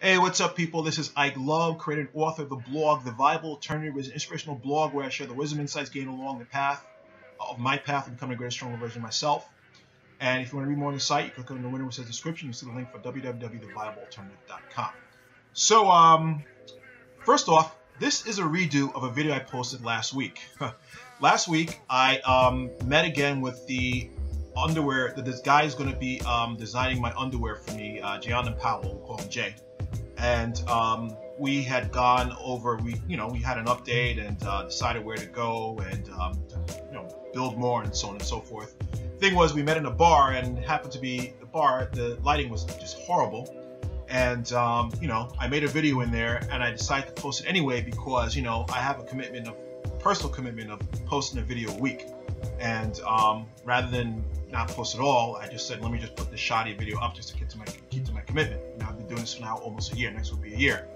Hey, what's up, people? This is Ike Love, creator and author of the blog, The Viable Alternative, is an inspirational blog where I share the wisdom and insights gained along the path of my path of becoming a greater, stronger version of myself. And if you want to read more on the site, you click on the window which says description. You see the link for www.theviablealternative.com. So, first off, this is a redo of a video I posted last week. Last week, I met again with the underwear. This guy is going to be designing my underwear for me, Jayon Powell, we'll call him Jay. And we had gone over, we had an update and decided where to go and build more and so on and so forth. Thing was, we met in a bar, and it happened to be the bar, the lighting was just horrible. And I made a video in there, and I decided to post it anyway because I have a personal commitment of posting a video a week. And rather than not post at all, I just said, let me just put the shoddy video up just to keep to my commitment. I've been doing this for now almost a year. Next will be a year.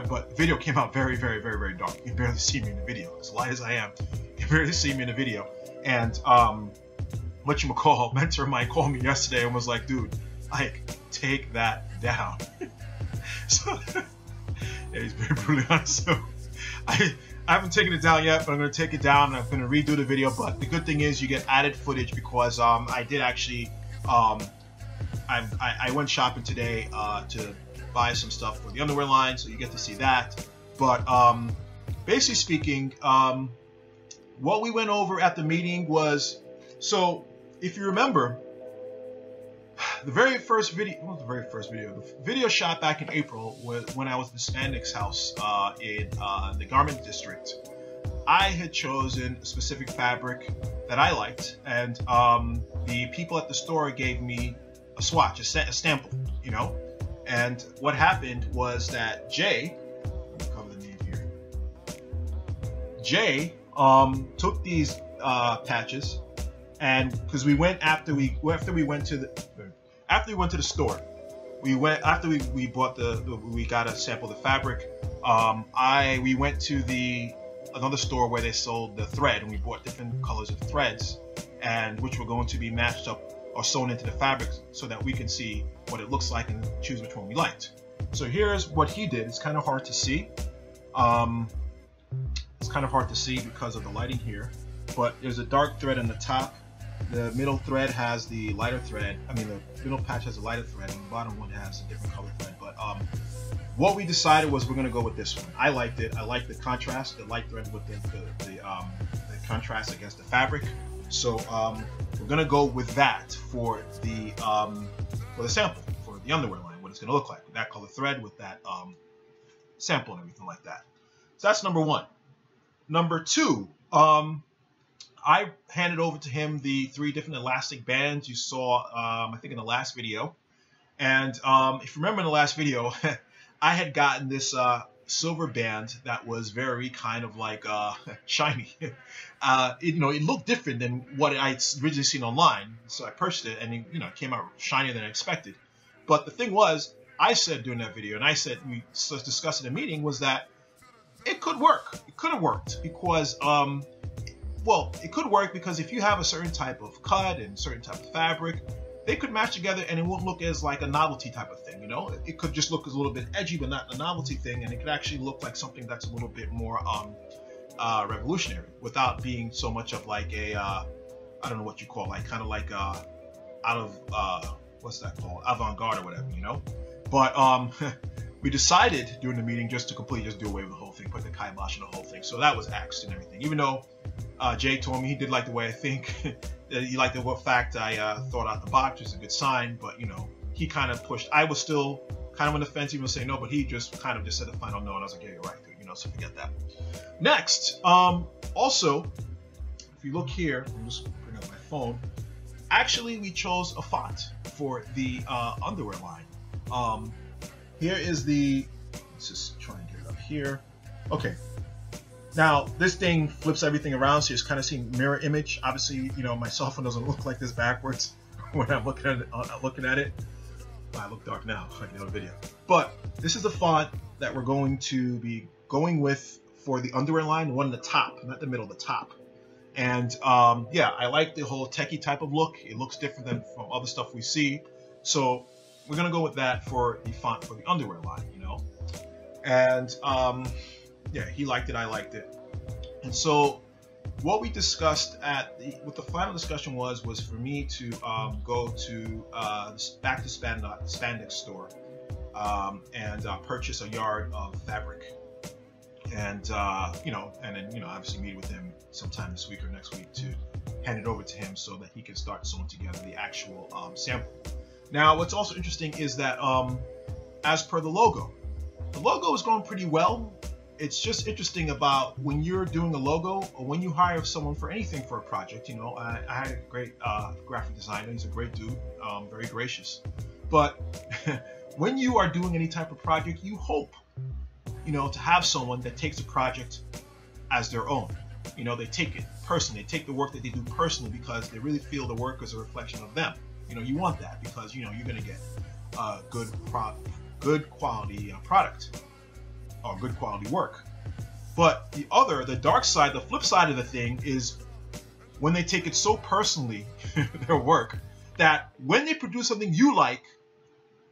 But the video came out very, very, very, very dark. You can barely see me in the video. As light as I am, you can barely see me in the video. And whatchamacall, mentor of mine called me yesterday and was like, dude, Ike, take that down. So yeah, he's very brutally honest. So I haven't taken it down yet, but I'm going to take it down and I'm going to redo the video. But the good thing is you get added footage because I did actually, I went shopping today to buy some stuff for the underwear line, so you get to see that. But basically speaking, what we went over at the meeting was, so if you remember, the very first video, well, the video shot back in April was when I was at the Spandex house in the garment district. I had chosen a specific fabric that I liked, and the people at the store gave me a swatch, a sample, And what happened was that Jay, let me cover the name here. Jay took these patches, and because we went after we went to the store, we bought we got a sample of the fabric. We went to another store where they sold the thread, and we bought different colors of threads, and which were going to be matched up or sewn into the fabric so that we can see what it looks like and choose which one we liked. So here's what he did. It's kind of hard to see. It's kind of hard to see because of the lighting here, but there's a dark thread on the top. The middle thread has the lighter thread. I mean, the middle patch has a lighter thread, and the bottom one has a different color thread. But what we decided was we're going to go with this one. I liked it. I liked the contrast, the light thread with the contrast against the fabric. So we're going to go with that for the sample, for the underwear line, what it's going to look like with that color thread, with that sample and everything like that. So that's number one. Number two, I handed over to him the 3 different elastic bands you saw, I think in the last video. And if you remember in the last video, I had gotten this silver band that was very kind of like shiny. It looked different than what I had originally seen online. So I purchased it, and it came out shinier than I expected. But the thing was, I said during that video, and I said we discussed in a meeting, was that it could work. It could have worked because well, it could work because if you have a certain type of cut and certain type of fabric, they could match together and it won't look as like a novelty type of thing, It could just look as a little bit edgy, but not a novelty thing, and it could actually look like something that's a little bit more revolutionary without being so much of like a, I don't know what you call, like kind of like out of, what's that called? Avant-garde or whatever, But we decided during the meeting just to completely just do away with the whole thing, put the kibosh on the whole thing. So that was axed and everything. Even though Jay told me he did like the way I think, that he liked the fact I thought out the box, which is a good sign. But he kind of pushed. I was still kind of on the fence, even saying no, but he just kind of just said the final no, and I was like, yeah, you're right, dude. So forget that. Next, also, if you look here, I'm just bring up my phone. Actually, we chose a font for the underwear line. Here is let's just try and get it up here. Okay. Now, this thing flips everything around, so you're kind of seeing mirror image. Obviously, my cell phone doesn't look like this backwards when I'm looking at it. I look dark now, like in the video. But this is the font that we're going to be going with for the underwear line, the one in the top, not the middle, the top. And yeah, I like the whole techie type of look. It looks different than from other stuff we see. So we're gonna go with that for the font for the underwear line, you know. And yeah, he liked it, I liked it, and so what we discussed what the final discussion was for me to go to back to Spandex store and purchase a yard of fabric, and you know, and then, you know, obviously meet with him sometime this week or next week to hand it over to him so that he can start sewing together the actual sample. Now, what's also interesting is that as per the logo is going pretty well. It's just interesting about when you're doing a logo or when you hire someone for anything for a project. You know, I had a great graphic designer. He's a great dude, very gracious. But when you are doing any type of project, you hope, you know, to have someone that takes the project as their own. You know, they take it personally. They take the work that they do personally because they really feel the work is a reflection of them. You know, you want that because, you know, you're going to get good quality product or good quality work. But the dark side, the flip side of the thing is when they take it so personally, their work, that when they produce something you like,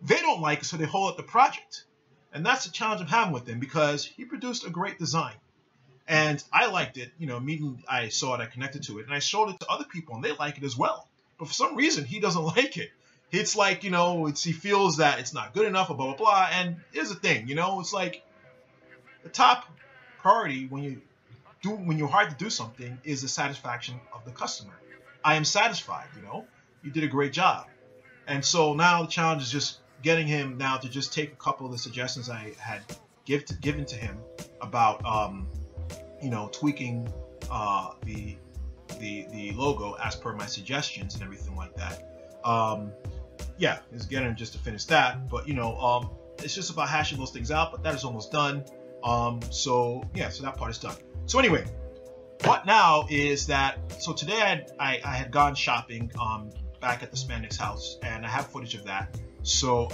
they don't like it, so they hold up the project. And that's the challenge I'm having with him, because he produced a great design. And I liked it, you know, immediately I saw it, I connected to it, and I showed it to other people, and they like it as well. But for some reason, he doesn't like it. It's like, you know, he feels that it's not good enough, or blah, blah, blah. And here's the thing, you know, it's like the top priority when you're hired to do something is the satisfaction of the customer. I am satisfied, you know, you did a great job. And so now the challenge is just getting him now to just take a couple of the suggestions I had given to him about, you know, tweaking the logo as per my suggestions and everything like that. Yeah, it's getting just to finish that, but you know, it's just about hashing those things out. But that is almost done. So yeah, so that part is done. So anyway, what now is that? So today I had gone shopping back at the Spandex house, and I have footage of that. So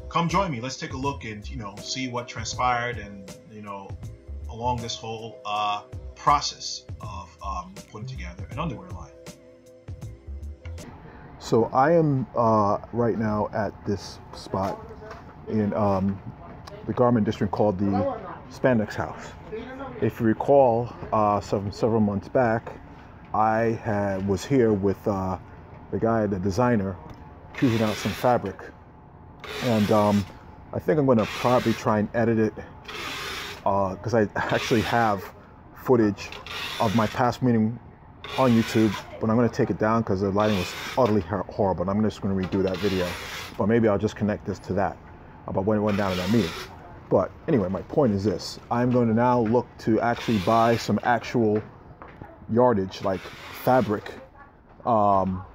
come join me. Let's take a look and, you know, see what transpired, and, you know, along this whole process of putting together an underwear line. So I am right now at this spot in the garment district called the Spandex House. If you recall, several months back, I was here with the designer, choosing out some fabric, and I think I'm going to probably try and edit it because I actually have footage of my past meeting on YouTube, but I'm going to take it down because the lighting was utterly horrible, and I'm just going to redo that video. But maybe I'll just connect this to that about when it went down in that meeting. But anyway, my point is this: I'm going to now look to actually buy some actual yardage, like fabric, from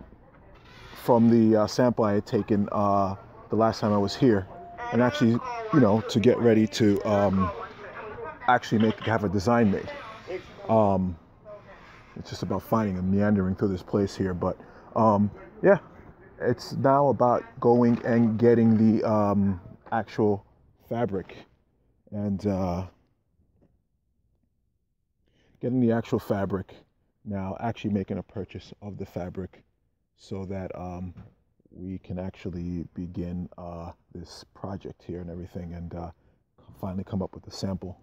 the sample I had taken the last time I was here, and actually, you know, to get ready to actually have a design made. It's just about finding and meandering through this place here, but yeah, it's now about going and getting the actual fabric and getting the actual fabric, now actually making a purchase of the fabric so that we can actually begin this project here and everything, and finally come up with a sample.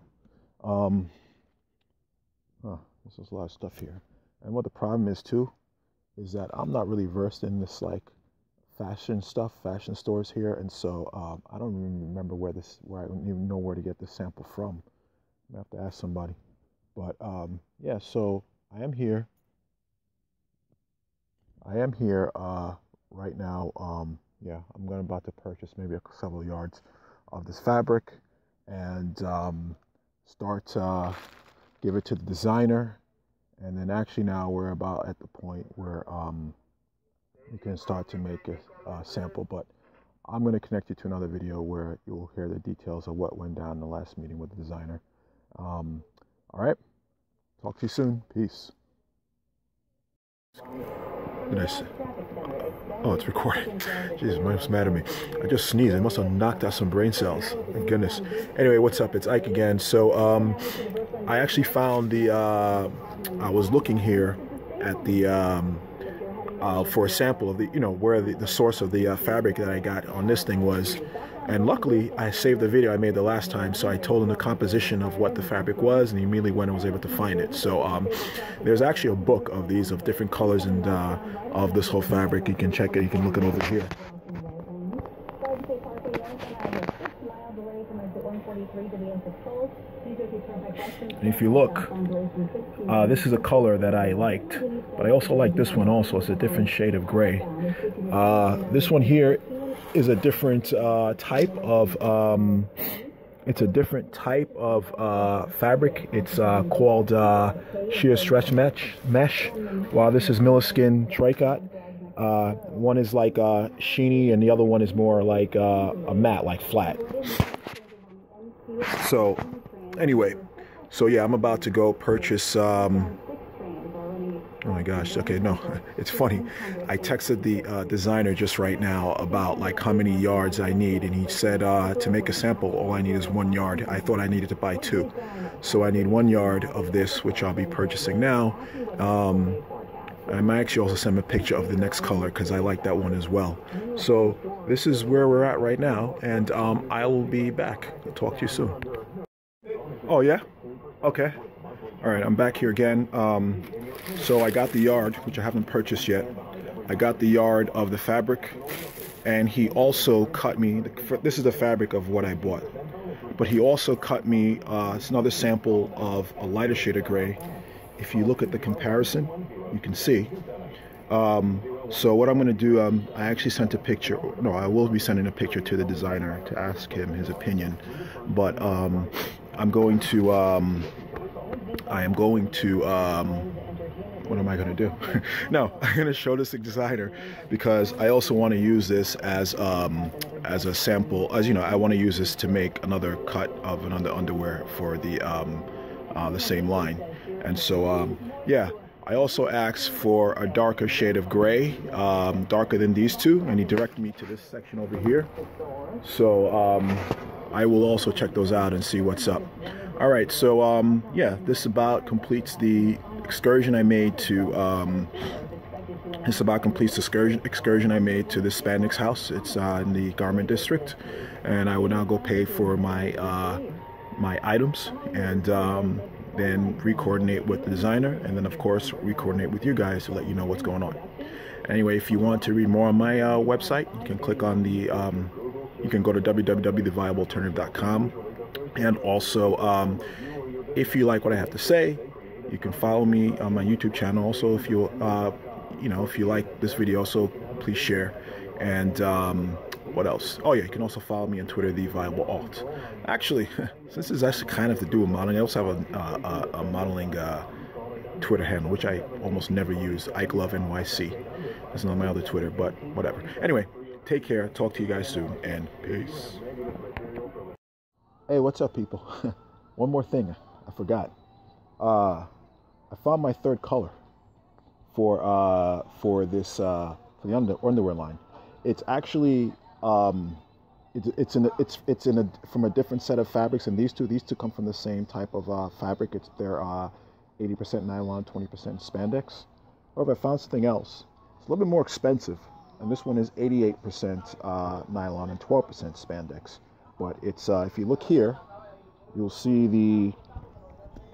This is a lot of stuff here. And what the problem is too is that I'm not really versed in this like fashion stores here, and so I don't even remember where I don't even know where to get this sample from. I have to ask somebody. But yeah, so I am here right now. Yeah, I'm about to purchase maybe several yards of this fabric and start give it to the designer, and then actually now we're about at the point where you can start to make a sample. But I'm going to connect you to another video where you'll hear the details of what went down in the last meeting with the designer. All right, talk to you soon. Peace. Nice. Oh, it's recording. Jesus, what's the matter with me? I just sneezed. I must have knocked out some brain cells. My goodness. Anyway, what's up? It's Ike again. So, I actually found I was looking here at the for a sample of the, where the source of the fabric that I got on this thing was. And luckily, I saved the video I made the last time, so I told him the composition of what the fabric was, and he immediately went and was able to find it. So there's actually a book of these, of different colors and of this whole fabric. You can check it, you can look it over here. And if you look, this is a color that I liked, but I also like this one also. It's a different shade of gray. This one here is a different type of fabric. It's called sheer stretch mesh, while this is Milliskin Tricot. One is like sheeny and the other one is more like a matte, like flat. So anyway, so yeah, I'm about to go purchase oh my gosh, okay, no, it's funny. I texted the designer just right now about like how many yards I need, and he said to make a sample, all I need is 1 yard. I thought I needed to buy 2. So I need 1 yard of this, which I'll be purchasing now. I might actually also send him a picture of the next color because I like that one as well. So this is where we're at right now, and I will be back. I'll talk to you soon. Oh yeah? Okay. All right, I'm back here again. So I got the yard, which I haven't purchased yet. I got the yard of the fabric, and he also cut me, this is the fabric of what I bought, but he also cut me, it's another sample of a lighter shade of gray. If you look at the comparison, you can see. So what I'm going to do, I actually sent a picture, no, I will be sending a picture to the designer to ask him his opinion, but I'm going to, what am I going to do? No, I'm going to show this designer because I also want to use this as a sample. As you know, I want to use this to make another cut of another underwear for the same line. And so, yeah, I also asked for a darker shade of gray, darker than these two, and he directed me to this section over here. So I will also check those out and see what's up. All right, so yeah, this about completes the excursion I made to excursion I made to the Spandex house. It's in the Garment District, and I will now go pay for my my items and then re-coordinate with the designer, and then of course re-coordinate with you guys to let you know what's going on. Anyway, if you want to read more on my website, you can click on the you can go to www.theviablealternative.com. And also, if you like what I have to say, you can follow me on my YouTube channel. Also, if you, if you like this video, also please share. And what else? Oh yeah, you can also follow me on Twitter, The Viable Alt. Actually, since this is actually kind of to do with modeling, I also have a modeling Twitter handle, which I almost never use. IkeLoveNYC. That's not my other Twitter, but whatever. Anyway, take care. Talk to you guys soon, and peace. Hey, what's up, people? One more thing I forgot. I found my third color for this for the underwear line. It's actually it's from a different set of fabrics, and these two come from the same type of fabric. They're 80% nylon, 20% spandex. However, I found something else. It's a little bit more expensive, and this one is 88% nylon and 12% spandex. But it's, if you look here, you'll see the,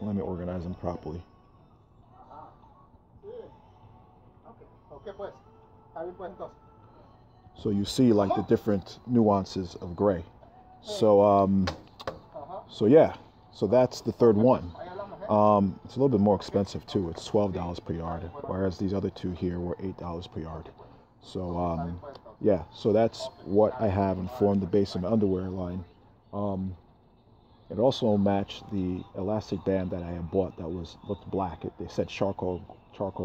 let me organize them properly. So you see like the different nuances of gray. So, so yeah, so that's the third one. It's a little bit more expensive too. It's $12 per yard, whereas these other two here were $8 per yard. So, yeah, so that's what I have and formed the base of my underwear line. It also matched the elastic band that I had bought that looked black. They said charcoal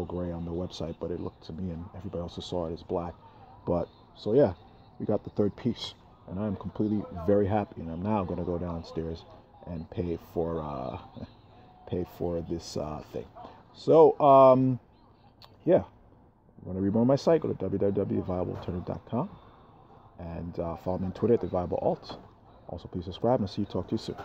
gray on the website, but it looked to me and everybody else who saw it as black. But so yeah, we got the third piece, and I'm completely very happy. And I'm now going to go downstairs and pay for this thing. So yeah. If you want to read more on my site, go to www.theviablealternative.com and follow me on Twitter at TheViableAlt. Also, please subscribe and I'll talk to you soon.